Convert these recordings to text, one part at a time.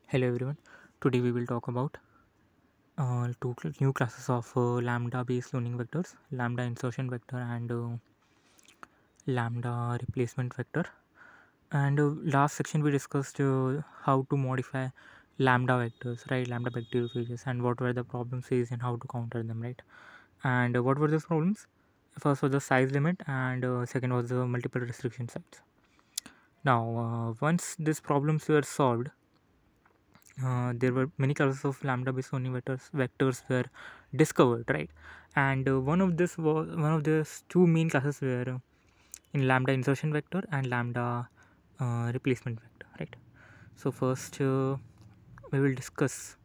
Hello everyone. Today we will talk about new classes of lambda based learning vectors, lambda insertion vector and lambda replacement vector. And last section we discussed how to modify lambda vectors, right? Lambda vector pages and what were the problems faced and how to counter them, right? And what were those problems? First was the size limit and second was the multiple restriction sites. Now once these problems were solved, there were many classes of lambda based only vectors were discovered, right? And one of these two main classes were in lambda insertion vector and lambda replacement vector, right? So first we will discuss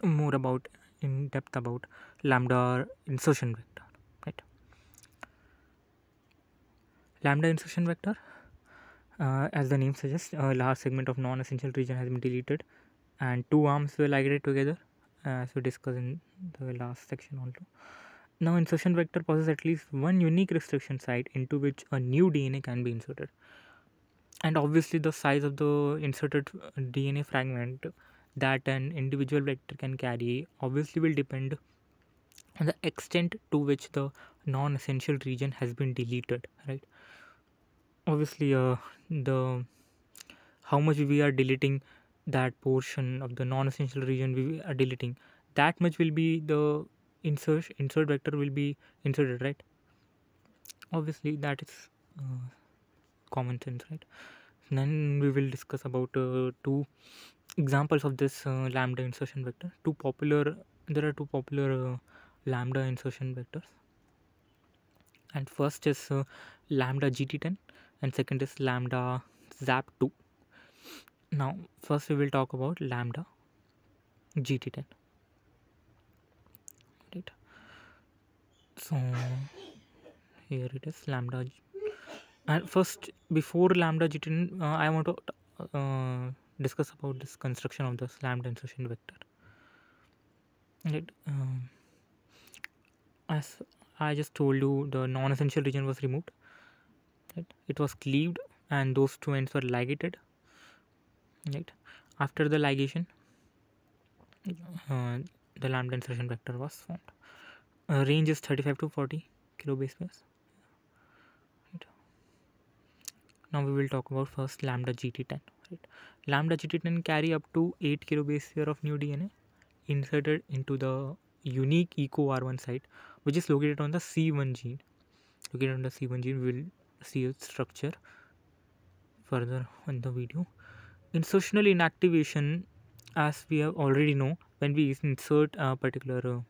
more about in depth about lambda insertion vector, right? Lambda insertion vector, as the name suggests, a large segment of non-essential region has been deleted and two arms were ligated together, as we discussed in the last section also. Now insertion vector possesses at least one unique restriction site into which a new DNA can be inserted, and obviously the size of the inserted DNA fragment that an individual vector can carry obviously will depend on the extent to which the non-essential region has been deleted, right? Obviously the how much we are deleting that portion of the non-essential region we are deleting, that much will be the insert vector will be inserted, right? Obviously that is common sense, right? Then we will discuss about two examples of this lambda insertion vector. There are two popular lambda insertion vectors, and first is lambda gt10 and second is lambda zap2. Now first we will talk about lambda gt10, right? So here it is lambda and first before lambda gt10 I want to discuss about this construction of this lambda insertion vector, right? As I just told you, the non-essential region was removed, right? It was cleaved and those two ends were ligated, right? After the ligation, uh, the lambda insertion vector was formed. Range is 35 to 40 kilobase pairs, right? Now we will talk about first lambda gt10, right? Lambda gt10 carry up to 8 kilobase pair of new DNA inserted into the unique eco R1 site, which is located on the C1 gene. Located on the C1 gene, we will see its structure further in the video. Insertional inactivation, as we have already know, when we insert a particular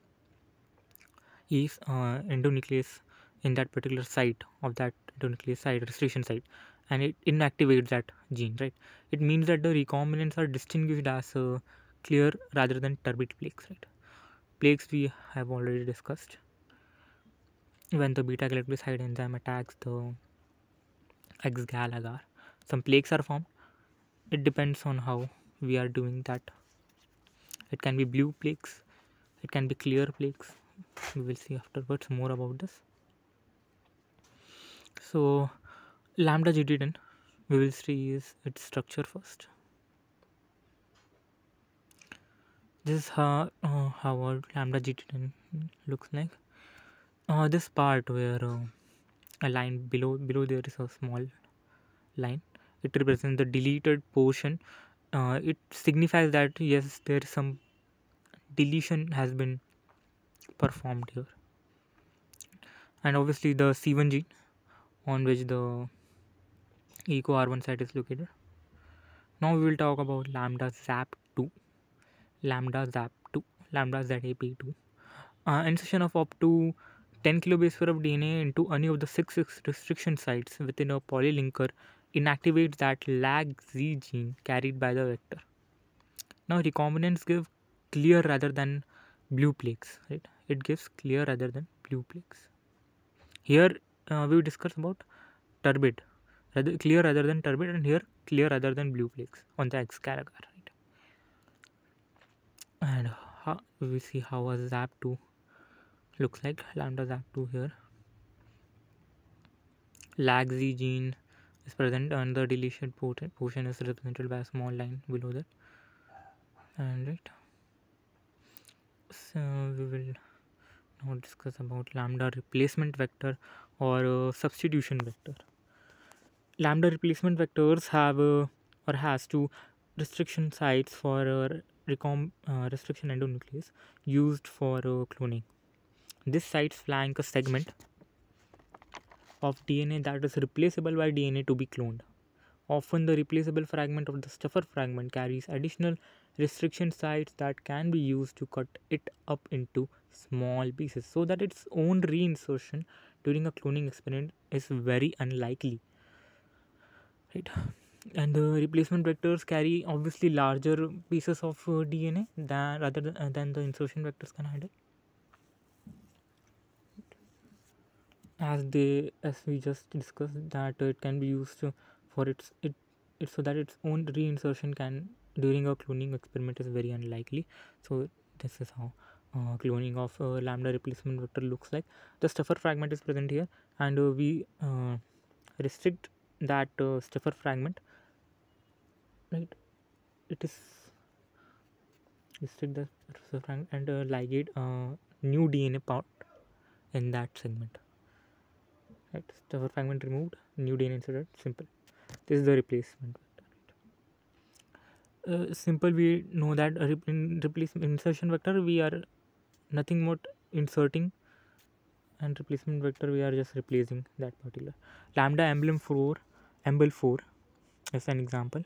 endonuclease in that particular site of that endonuclease site, restriction site, and it inactivates that gene, right? It means that the recombinants are distinguished as clear rather than turbid plaques, right? Plaques we have already discussed. When the beta galactosidase enzyme attacks the X-gal agar, some plaques are formed. It depends on how we are doing that. It can be blue plaques, it can be clear plaques. We will see afterwards more about this. So lambda gt10, we will see is its structure first. This is how our lambda gt10 looks like. This part where a line below there is a small line, it represents the deleted portion. It signifies that yes, there is some deletion has been performed here. And obviously the C1 gene on which the eco R1 site is located. Now we will talk about lambda zap2, lambda zap2, lambda zap2. Insertion of up to 10 kilobase pair of DNA into any of the six restriction sites within a polylinker inactivates that lag Z gene carried by the vector. Now recombinants give clear rather than blue plaques, right? It gives clear rather than blue plaques. Here we will discuss about turbid, clear rather than turbid, and here clear rather than blue plaques on the X-gal agar, right? And we will see how a zap2 looks like. Lambda zap2 here. Lag Z gene is present, and the deleted portion is represented by a small line below that. And right, so we will now discuss about lambda replacement vector or substitution vector. Lambda replacement vectors have or has two restriction sites for restriction endonuclease used for cloning. These sites flank a segment of DNA that is replaceable by DNA to be cloned. Often the replaceable fragment of the stuffer fragment carries additional restriction sites that can be used to cut it up into small pieces, so that its own reinsertion during a cloning experiment is very unlikely. Right? And the replacement vectors carry obviously larger pieces of DNA than the insertion vectors can handle. As we just discussed, that it can be used for it so that its own reinsertion can during a cloning experiment is very unlikely. So this is how cloning of lambda replacement vector looks like. The stuffer fragment is present here, and we restrict that stuffer fragment, right? It is restrict the stuffer fragment and ligate new DNA part in that segment. Right, stuffer fragment removed, new DNA inserted. Simple. This is the replacement vector. Right? Simple. We know that in replacement insertion vector we are nothing but inserting, and replacement vector we are just replacing that particular. Lambda emblem 4 is an example.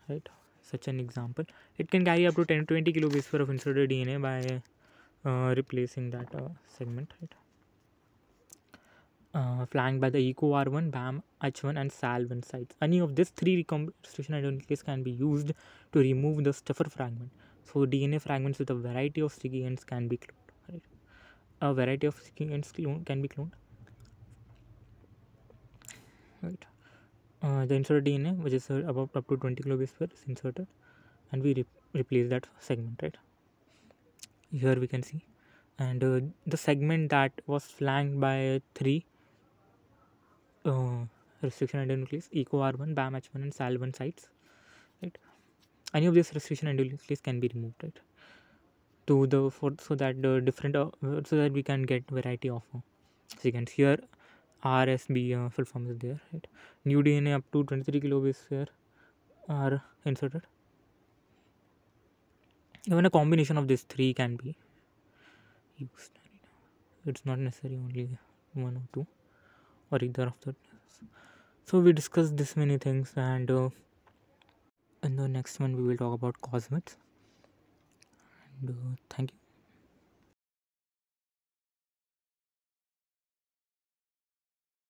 Right, such an example. It can carry up to 10 to 20 kilobase per of inserted DNA by replacing that segment. Right. Flanked by the ECO R1, BAM, H1 and SAL1 sites. Any of these three restriction endonuclease can be used to remove the stuffer fragment. So DNA fragments with a variety of sticky ends can be cloned. Right? A variety of sticky ends can be cloned. Right. The inserted DNA, which is about up to 20 kilobase per, is inserted, and we replace that segment. Right. Here we can see, and the segment that was flanked by three restriction endonuclease, ECO R1, BAM H1 and SAL1 sites. Right, any of these restriction endonuclease can be removed, right, to the so that the different so that we can get variety of sequence. Here RSB full form is there, right. New DNA up to 23 kilobase here are inserted. Even a combination of these three can be used. It's not necessary only one or two or either of the. So we discussed this many things, and in the next one we will talk about cosmets. And thank you.